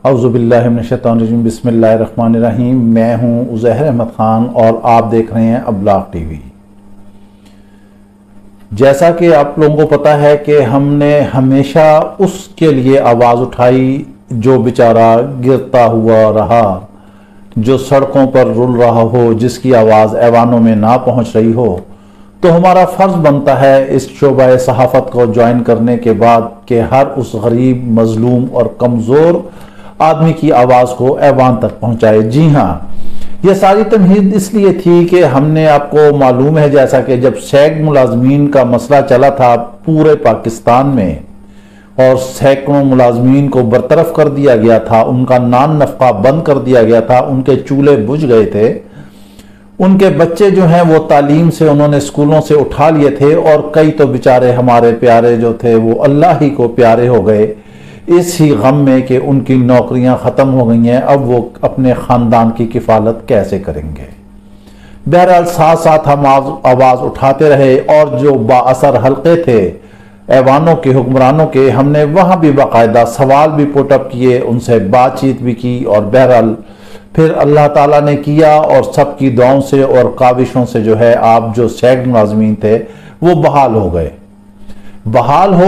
औज़ुबिल्लाहि मिनश्शैतानिर्रजीम बिस्मिल्लाहिर्रहमानिर्रहीम। मैं हूँ उज़ैर अहमद ख़ान और आप देख रहे हैं अब्लाग टीवी। जैसा कि आप लोगों को पता है कि हमने हमेशा उसके लिए आवाज़ उठाई जो बेचारा गिरता हुआ रहा, जो सड़कों पर रुल रहा हो, जिसकी आवाज़ ऐवानों में ना पहुँच रही हो। तो हमारा फ़र्ज़ बनता है इस शोबा सहाफ़त को ज्वाइन करने के बाद कि हर उस गरीब, मज़लूम और कमज़ोर आदमी की आवाज़ को ऐवान तक पहुँचाए। जी हाँ, यह सारी तमहीद इसलिए थी कि हमने, आपको मालूम है, जैसा कि जब सैग मुलाजमीन का मसला चला था पूरे पाकिस्तान में और सैकड़ों मुलाजमीन को बरतरफ कर दिया गया था, उनका नान नफ़का बंद कर दिया गया था, उनके चूल्हे बुझ गए थे, उनके बच्चे जो हैं वो तालीम से उन्होंने स्कूलों से उठा लिए थे और कई तो बेचारे हमारे प्यारे जो थे वो अल्लाह ही को प्यारे हो गए इस ही गम में कि उनकी नौकरियां ख़त्म हो गई हैं। अब वो अपने ख़ानदान की किफ़ालत कैसे करेंगे। बहरहाल साथ साथ हम आवाज़ उठाते रहे और जो बाअसर हल्के थे ऐवानों के हुक्मरानों के, हमने वहाँ भी बाकायदा सवाल भी पुटअप किए, उनसे बातचीत भी की और बहरहाल फिर अल्लाह ताला ने किया और सबकी दुआओं से और काविशों से जो है आप जो सैग मुलाजमीन थे वो बहाल हो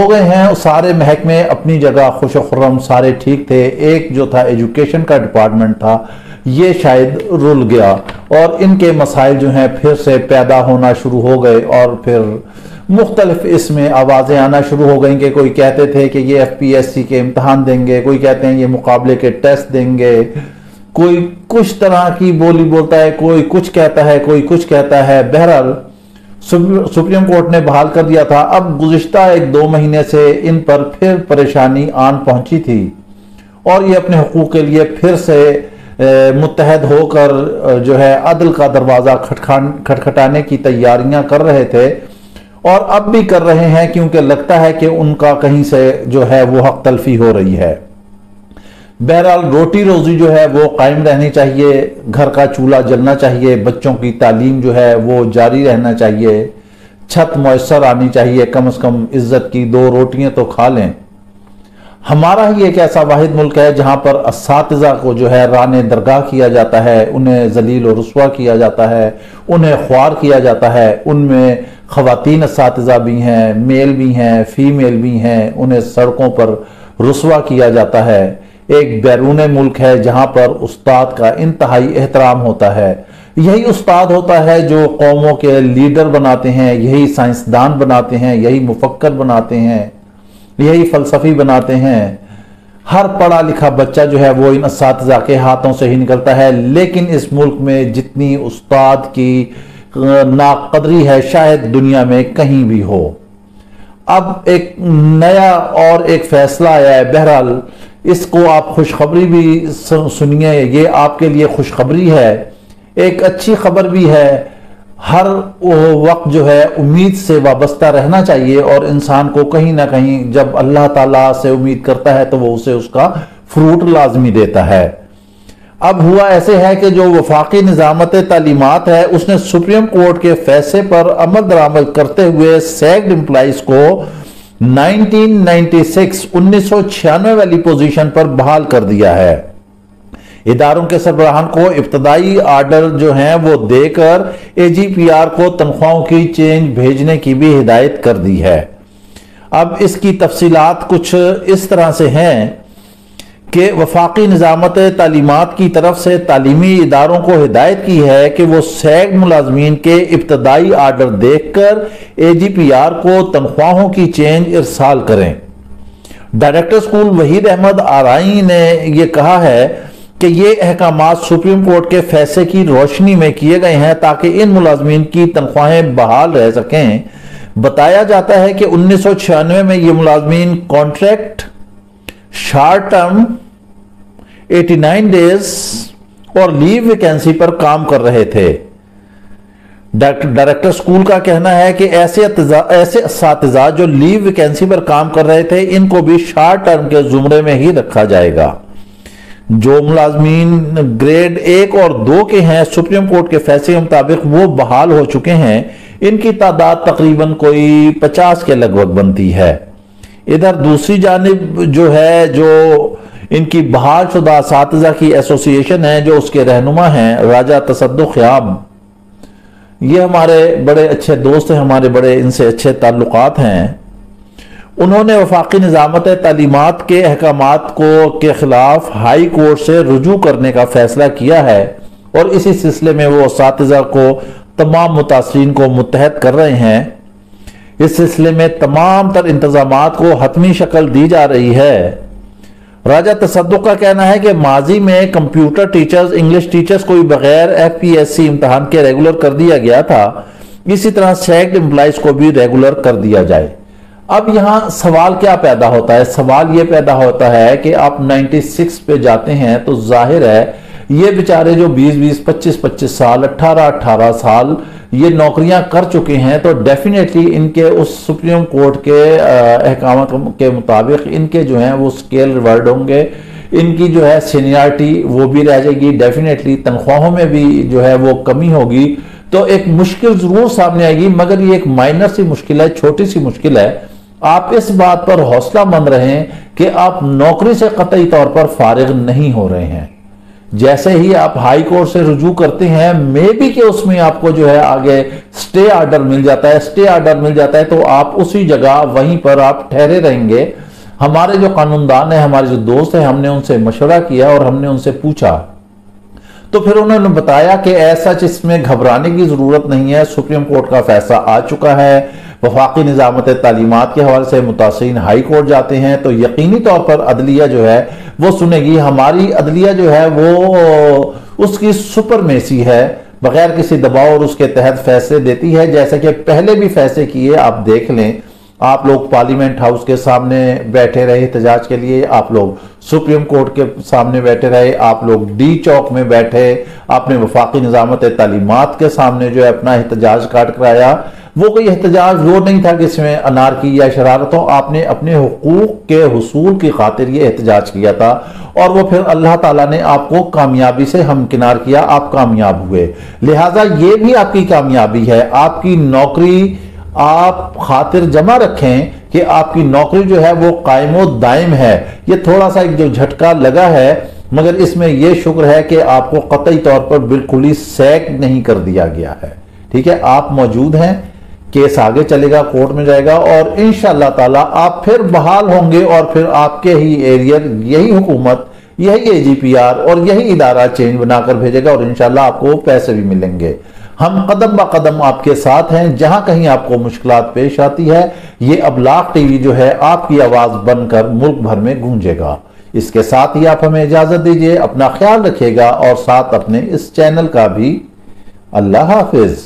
गए हैं। सारे महकमे अपनी जगह खुश खुर्रम, सारे ठीक थे। एक जो था एजुकेशन का डिपार्टमेंट था, ये शायद रुल गया और इनके मसाइल जो हैं फिर से पैदा होना शुरू हो गए और फिर मुख्तलिफ इसमें आवाज़ें आना शुरू हो गई कि कोई कहते थे कि ये FPSC के इम्तहान देंगे, कोई कहते हैं ये मुकाबले के टेस्ट देंगे, कोई कुछ तरह की बोली बोलता है, कोई कुछ कहता है, कोई कुछ कहता है। बहरहाल सुप्रीम कोर्ट ने बहाल कर दिया था। अब गुज़िश्ता 1-2 महीने से इन पर फिर परेशानी आन पहुंची थी और ये अपने हुकूक के लिए फिर से मुत्तहद होकर जो है अदल का दरवाज़ा खटखटाने की तैयारियां कर रहे थे और अब भी कर रहे हैं, क्योंकि लगता है कि उनका कहीं से जो है वो हक तलफी हो रही है। बहरहाल रोटी रोजी जो है वो कायम रहनी चाहिए, घर का चूल्हा जलना चाहिए, बच्चों की तालीम जो है वो जारी रहना चाहिए, छत मुयस्सर आनी चाहिए, कम से कम इज्जत की 2 रोटियां तो खा लें। हमारा ही एक ऐसा वाहिद मुल्क है जहां पर असातिज़ा को जो है राने दरगाह किया जाता है, उन्हें जलील और रुस्वा किया जाता है, उन्हें ख्वार किया जाता है। उनमें ख़वातीन असातिज़ा भी हैं, मेल भी हैं, फीमेल भी हैं, उन्हें सड़कों पर रुस्वा किया जाता है। एक बैरून मुल्क है जहां पर उस्ताद का इंतहाई एहतराम होता है। यही उस्ताद होता है जो कौमों के लीडर बनाते हैं, यही साइंसदान बनाते हैं, यही मुफक्कर बनाते हैं, यही फलसफी बनाते हैं। हर पढ़ा लिखा बच्चा जो है वो इन असातिज़ा के हाथों से ही निकलता है। लेकिन इस मुल्क में जितनी उस्ताद की नाकदरी है शायद दुनिया में कहीं भी हो। अब एक नया और एक फैसला आया है। बहरहाल इसको आप खुशखबरी भी सुनिए, ये आपके लिए खुशखबरी है, एक अच्छी खबर भी है। हर वक्त जो है उम्मीद से वाबस्ता रहना चाहिए और इंसान को कहीं ना कहीं जब अल्लाह ताला से उम्मीद करता है तो वो उसे उसका फ्रूट लाजमी देता है। अब हुआ ऐसे है कि जो वफाकी निज़ामत तालीमात है उसने सुप्रीम कोर्ट के फैसले पर अमल दरामद करते हुए सैग्ड एम्प्लॉइज को 1996 वाली पोजीशन पर बहाल कर दिया है। इदारों के सरबराहान को इब्तदाई आर्डर जो हैं वो देकर AGPR को तनख्वाहों की चेंज भेजने की भी हिदायत कर दी है। अब इसकी तफसीलात कुछ इस तरह से हैं कि वफाकी निज़ामत तालीमात की तरफ से तालीमी इदारों को हिदायत की है कि वो सैग मुलाजमीन के इब्तदाई आर्डर देखकर AGPR को तनख्वाहों की चेंज इरसाल करें। डायरेक्टर स्कूल वहीद अहमद आराई ने यह कहा है कि ये अहकामात सुप्रीम कोर्ट के फैसले की रोशनी में किए गए हैं ताकि इन मुलाजमीन की तनख्वाहें बहाल रह सकें। बताया जाता है कि 1996 में ये मुलाजमीन कॉन्ट्रैक्ट, शॉर्ट टर्म, 89 डेज और लीव वैकेंसी पर काम कर रहे थे। डायरेक्टर स्कूल का कहना है कि ऐसे असातिज़ा जो लीव वैकेंसी पर काम कर रहे थे इनको भी शॉर्ट टर्म के जुमरे में ही रखा जाएगा। जो मुलाजमीन ग्रेड 1 और 2 के हैं सुप्रीम कोर्ट के फैसले के मुताबिक वो बहाल हो चुके हैं। इनकी तादाद तकरीबन कोई 50 के लगभग बनती है। इधर दूसरी जानिब जो है, जो इनकी बहाल शुदा असातिज़ा की एसोसिएशन है, जो उसके रहनुमा हैं राजा तसद्दुक़ ख़याम। ये हमारे बड़े अच्छे दोस्त हैं, हमारे बड़े इनसे अच्छे ताल्लुकात हैं। उन्होंने वफाकी निज़ामत तालीमात के अहकामात को के खिलाफ हाई कोर्ट से रुजू करने का फैसला किया है और इसी सिलसिले में वो असातिज़ा को तमाम मुतासरीन को मुत्तहद कर रहे हैं। इस सिलसिले में तमाम तर इंतजामात को हतमी शक्ल दी जा रही है। राजा तसद्दुक़ का कहना है कि माजी में कंप्यूटर टीचर्स, इंग्लिश टीचर्स को भी बगैर FPSC इम्तहान के रेगुलर कर दिया गया था। इसी तरह सैक्ड एम्प्लॉइज को भी रेगुलर कर दिया जाए। अब यहां सवाल क्या पैदा होता है? सवाल यह पैदा होता है कि आप 96 पे जाते हैं तो जाहिर है ये बेचारे जो 20-20, 25-25 साल, 18-18 साल ये नौकरियां कर चुके हैं, तो डेफिनेटली इनके उस सुप्रीम कोर्ट के अहकाम के मुताबिक इनके जो हैं वो स्केल रिवार्ड होंगे। इनकी जो है सीनियरिटी वो भी रह जाएगी, डेफिनेटली तनख्वाहों में भी जो है वो कमी होगी। तो एक मुश्किल जरूर सामने आएगी, मगर ये एक माइनर सी मुश्किल है, छोटी सी मुश्किल है। आप इस बात पर हौसलामंद रहें कि आप नौकरी से कतई तौर पर फारिग नहीं हो रहे हैं। जैसे ही आप हाई कोर्ट से रुजू करते हैं, मे बी कि उसमें आपको जो है आगे स्टे ऑर्डर मिल जाता है। स्टे ऑर्डर मिल जाता है तो आप उसी जगह वहीं पर आप ठहरे रहेंगे। हमारे जो कानूनदान है, हमारे जो दोस्त हैं, हमने उनसे मशवरा किया और हमने उनसे पूछा, तो फिर उन्होंने बताया कि ऐसा इसमें घबराने की जरूरत नहीं है। सुप्रीम कोर्ट का फैसला आ चुका है। वफाकी निज़ामत तालीमात के हवाले से मुतासिरीन हाई कोर्ट जाते हैं तो यकीनी तौर पर अदलिया जो है वो सुनेगी। हमारी अदलिया जो है वो उसकी सुपरमेसी है, बगैर किसी दबाव और उसके तहत फैसले देती है। जैसे कि पहले भी फैसले किए, आप देख लें। आप लोग पार्लियामेंट हाउस के सामने बैठे रहे एहतजाज के लिए, आप लोग सुप्रीम कोर्ट के सामने बैठे रहे, आप लोग डी चौक में बैठे, आपने वफाकी निज़ामत तालीमात के सामने जो है अपना एहतजाज काट कराया। वो कोई एहतजाज वो नहीं था कि इसमें अनारकी या शरारतों, आपने अपने हुकूक के हुसूल की खातिर ये एहतजाज किया था और वो फिर अल्लाह ताला ने आपको कामयाबी से हमकिनार किया, आप कामयाब हुए। लिहाजा ये भी आपकी कामयाबी है। आपकी नौकरी आप खातिर जमा रखें कि आपकी नौकरी जो है वो कायमो दायम है। ये थोड़ा सा एक जो झटका लगा है, मगर इसमें यह शुक्र है कि आपको कतई तौर पर बिल्कुल ही सैक नहीं कर दिया गया है। ठीक है, आप मौजूद हैं, केस आगे चलेगा, कोर्ट में जाएगा और इंशाअल्लाह ताला आप फिर बहाल होंगे और फिर आपके ही एरिया, यही हुकूमत, यही AGPR और यही इदारा चेंज बनाकर भेजेगा और इंशाअल्लाह आपको पैसे भी मिलेंगे। हम कदम ब कदम आपके साथ हैं। जहां कहीं आपको मुश्किलात पेश आती है, ये अबलाग टीवी जो है आपकी आवाज बनकर मुल्क भर में गूंजेगा। इसके साथ ही आप हमें इजाजत दीजिए। अपना ख्याल रखिएगा और साथ अपने इस चैनल का भी। अल्लाह हाफिज।